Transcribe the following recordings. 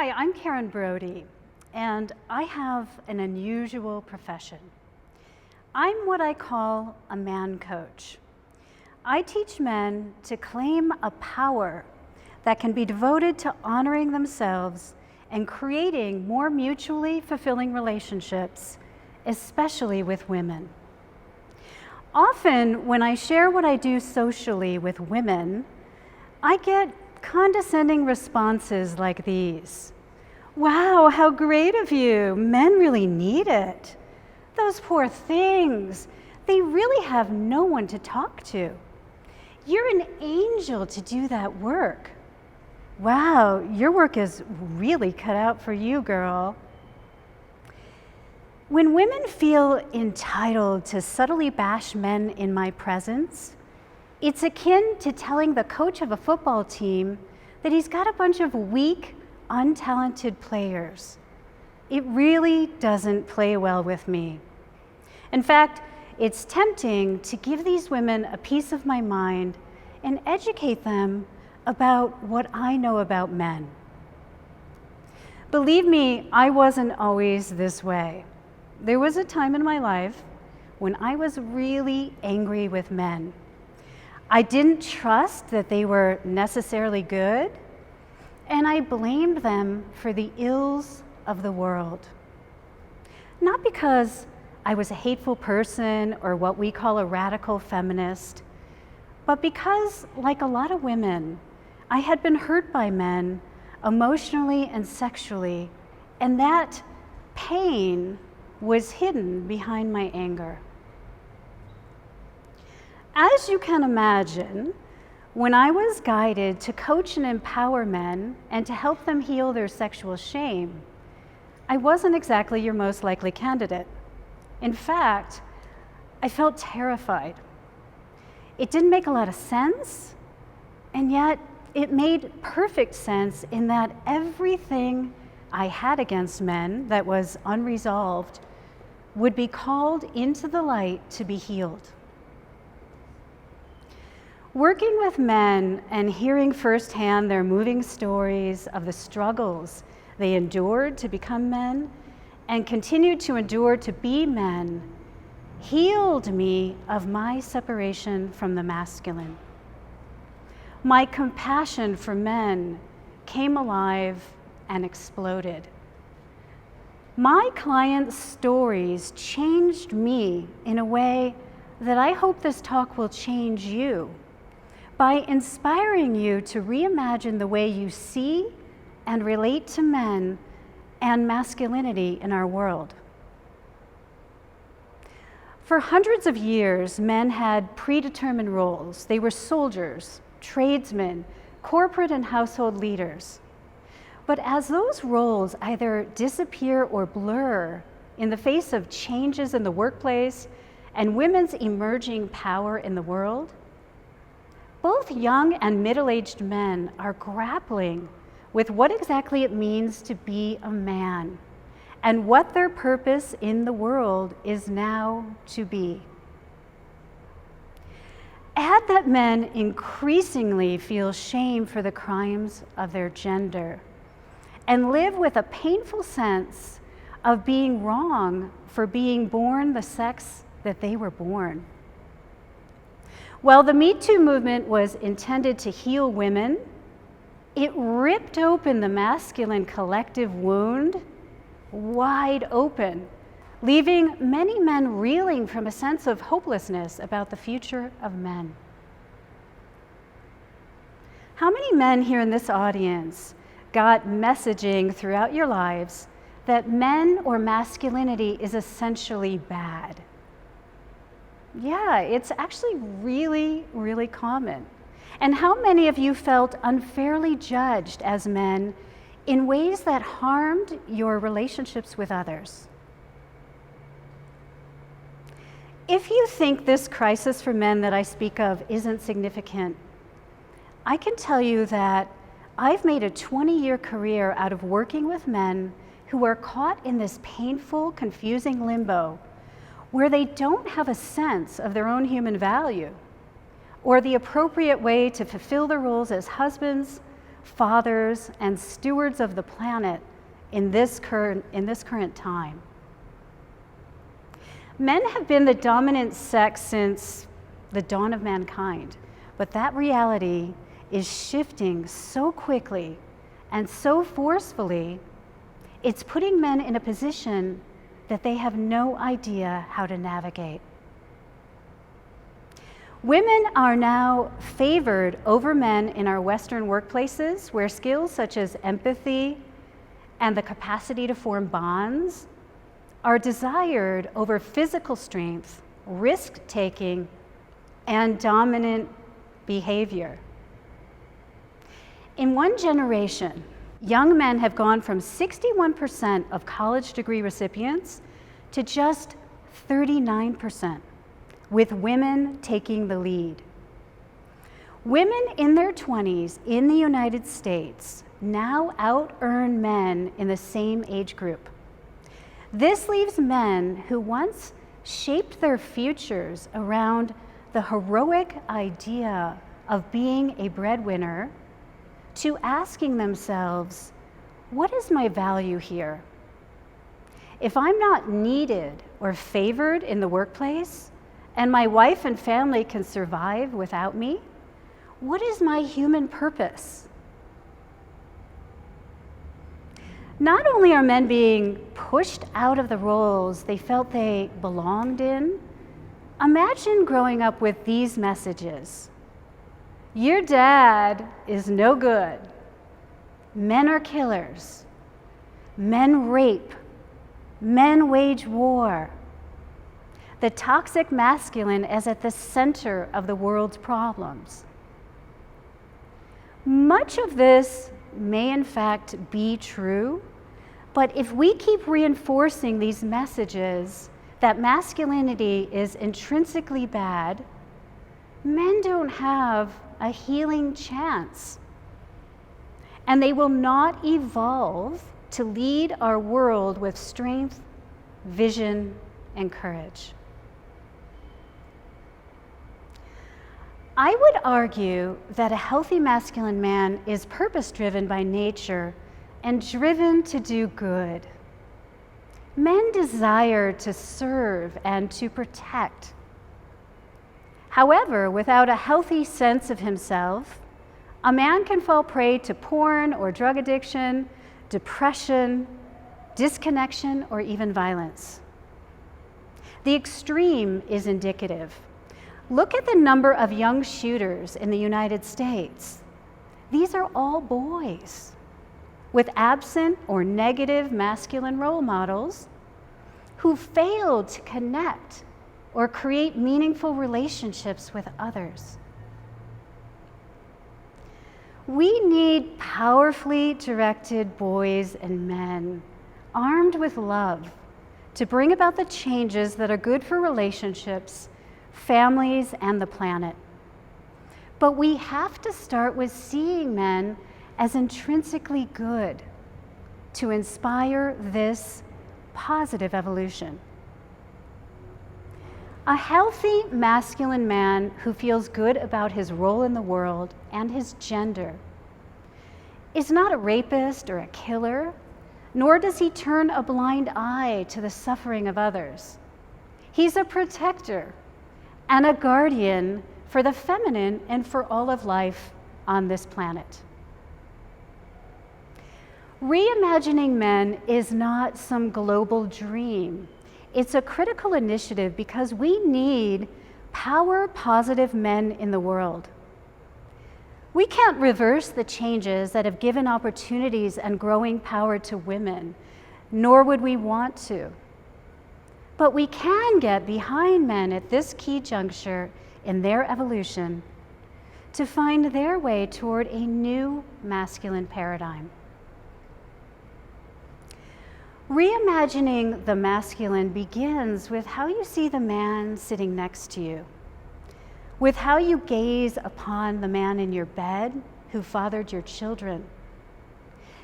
Hi, I'm Karen Brody, and I have an unusual profession. I'm what I call a man coach. I teach men to claim a power that can be devoted to honoring themselves and creating more mutually fulfilling relationships, especially with women. Often, when I share what I do socially with women, I get condescending responses like these. Wow, how great of you. Men really need it. Those poor things. They really have no one to talk to. You're an angel to do that work. Wow, your work is really cut out for you, girl. When women feel entitled to subtly bash men in my presence, it's akin to telling the coach of a football team that he's got a bunch of weak, untalented players. It really doesn't play well with me. In fact, it's tempting to give these women a piece of my mind and educate them about what I know about men. Believe me, I wasn't always this way. There was a time in my life when I was really angry with men. I didn't trust that they were necessarily good, and I blamed them for the ills of the world. Not because I was a hateful person or what we call a radical feminist, but because, like a lot of women, I had been hurt by men emotionally and sexually, and that pain was hidden behind my anger. As you can imagine, when I was guided to coach and empower men and to help them heal their sexual shame, I wasn't exactly your most likely candidate. In fact, I felt terrified. It didn't make a lot of sense, and yet it made perfect sense in that everything I had against men that was unresolved would be called into the light to be healed. Working with men and hearing firsthand their moving stories of the struggles they endured to become men and continued to endure to be men healed me of my separation from the masculine. My compassion for men came alive and exploded. My clients' stories changed me in a way that I hope this talk will change you, by inspiring you to reimagine the way you see and relate to men and masculinity in our world. For hundreds of years, men had predetermined roles. They were soldiers, tradesmen, corporate and household leaders. But as those roles either disappear or blur in the face of changes in the workplace and women's emerging power in the world, both young and middle-aged men are grappling with what exactly it means to be a man and what their purpose in the world is now to be. Add that men increasingly feel shame for the crimes of their gender and live with a painful sense of being wrong for being born the sex that they were born. While the Me Too movement was intended to heal women, it ripped open the masculine collective wound wide open, leaving many men reeling from a sense of hopelessness about the future of men. How many men here in this audience got messaging throughout your lives that men or masculinity is essentially bad? Yeah, it's actually really, really common. And how many of you felt unfairly judged as men in ways that harmed your relationships with others? If you think this crisis for men that I speak of isn't significant, I can tell you that I've made a 20-year career out of working with men who are caught in this painful, confusing limbo where they don't have a sense of their own human value or the appropriate way to fulfill their roles as husbands, fathers, and stewards of the planet in this current time. Men have been the dominant sex since the dawn of mankind, but that reality is shifting so quickly and so forcefully, it's putting men in a position that they have no idea how to navigate. Women are now favored over men in our Western workplaces, where skills such as empathy and the capacity to form bonds are desired over physical strength, risk-taking, and dominant behavior. In one generation, young men have gone from 61% of college degree recipients to just 39%, with women taking the lead. Women in their 20s in the United States now out-earn men in the same age group. This leaves men who once shaped their futures around the heroic idea of being a breadwinner to asking themselves, what is my value here? If I'm not needed or favored in the workplace, and my wife and family can survive without me, what is my human purpose? Not only are men being pushed out of the roles they felt they belonged in, imagine growing up with these messages. Your dad is no good. Men are killers. Men rape. Men wage war. The toxic masculine is at the center of the world's problems. Much of this may in fact be true, but if we keep reinforcing these messages that masculinity is intrinsically bad, men don't have a healing chance. And they will not evolve to lead our world with strength, vision, and courage. I would argue that a healthy masculine man is purpose-driven by nature and driven to do good. Men desire to serve and to protect. However, without a healthy sense of himself, a man can fall prey to porn or drug addiction, depression, disconnection, or even violence. The extreme is indicative. Look at the number of young shooters in the United States. These are all boys with absent or negative masculine role models who failed to connect or create meaningful relationships with others. We need powerfully directed boys and men armed with love to bring about the changes that are good for relationships, families, and the planet. But we have to start with seeing men as intrinsically good to inspire this positive evolution. A healthy masculine man who feels good about his role in the world and his gender is not a rapist or a killer, nor does he turn a blind eye to the suffering of others. He's a protector and a guardian for the feminine and for all of life on this planet. Reimagining men is not some global dream. It's a critical initiative because we need power-positive men in the world. We can't reverse the changes that have given opportunities and growing power to women, nor would we want to. But we can get behind men at this key juncture in their evolution to find their way toward a new masculine paradigm. Reimagining the masculine begins with how you see the man sitting next to you, with how you gaze upon the man in your bed who fathered your children.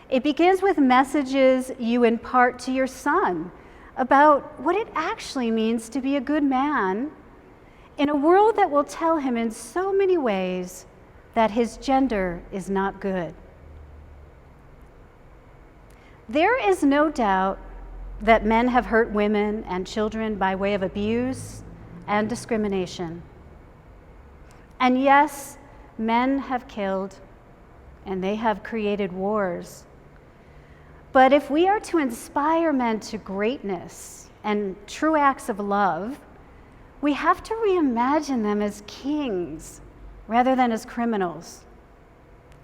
It begins with messages you impart to your son about what it actually means to be a good man in a world that will tell him in so many ways that his gender is not good. There is no doubt that men have hurt women and children by way of abuse and discrimination. And yes, men have killed and they have created wars. But if we are to inspire men to greatness and true acts of love, we have to reimagine them as kings rather than as criminals,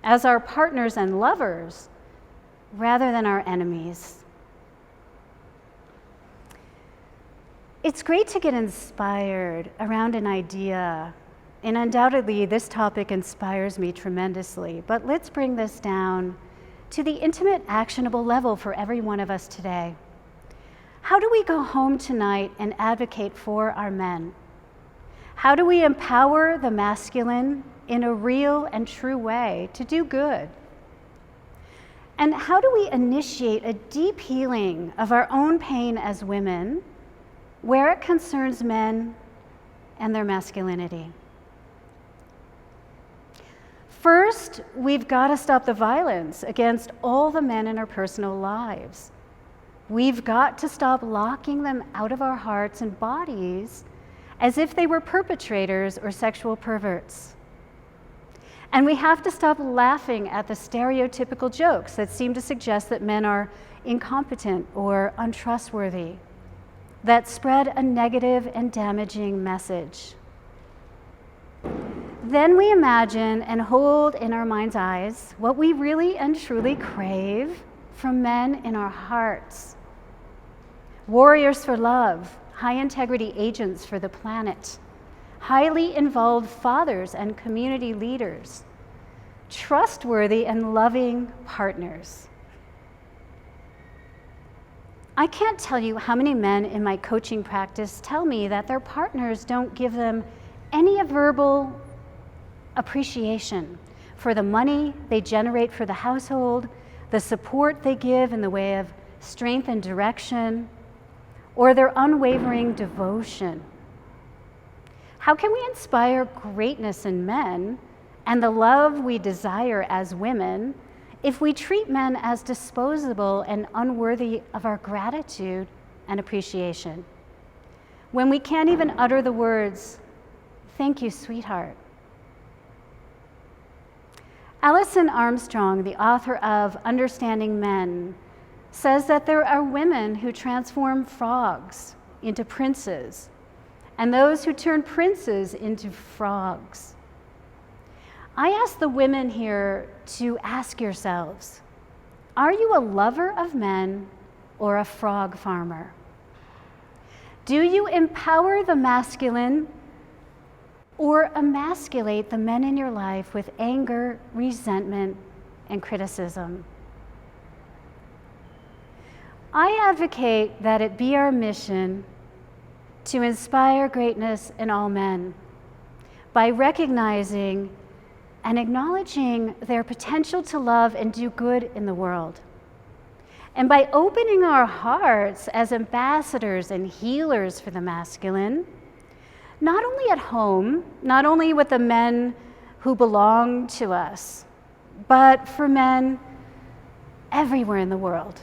as our partners and lovers rather than our enemies. It's great to get inspired around an idea, and undoubtedly this topic inspires me tremendously, but let's bring this down to the intimate, actionable level for every one of us today. How do we go home tonight and advocate for our men? How do we empower the masculine in a real and true way to do good? And how do we initiate a deep healing of our own pain as women where it concerns men and their masculinity? First, we've got to stop the violence against all the men in our personal lives. We've got to stop locking them out of our hearts and bodies as if they were perpetrators or sexual perverts. And we have to stop laughing at the stereotypical jokes that seem to suggest that men are incompetent or untrustworthy, that spread a negative and damaging message. Then we imagine and hold in our mind's eyes what we really and truly crave from men in our hearts. Warriors for love, high-integrity agents for the planet, highly involved fathers and community leaders, trustworthy and loving partners. I can't tell you how many men in my coaching practice tell me that their partners don't give them any verbal appreciation for the money they generate for the household, the support they give in the way of strength and direction, or their unwavering devotion. How can we inspire greatness in men and the love we desire as women if we treat men as disposable and unworthy of our gratitude and appreciation? When we can't even utter the words, "Thank you, sweetheart." Alison Armstrong, the author of Understanding Men, says that there are women who transform frogs into princes, and those who turn princes into frogs. I ask the women here to ask yourselves, are you a lover of men or a frog farmer? Do you empower the masculine or emasculate the men in your life with anger, resentment, and criticism? I advocate that it be our mission to inspire greatness in all men by recognizing and acknowledging their potential to love and do good in the world. And by opening our hearts as ambassadors and healers for the masculine, not only at home, not only with the men who belong to us, but for men everywhere in the world.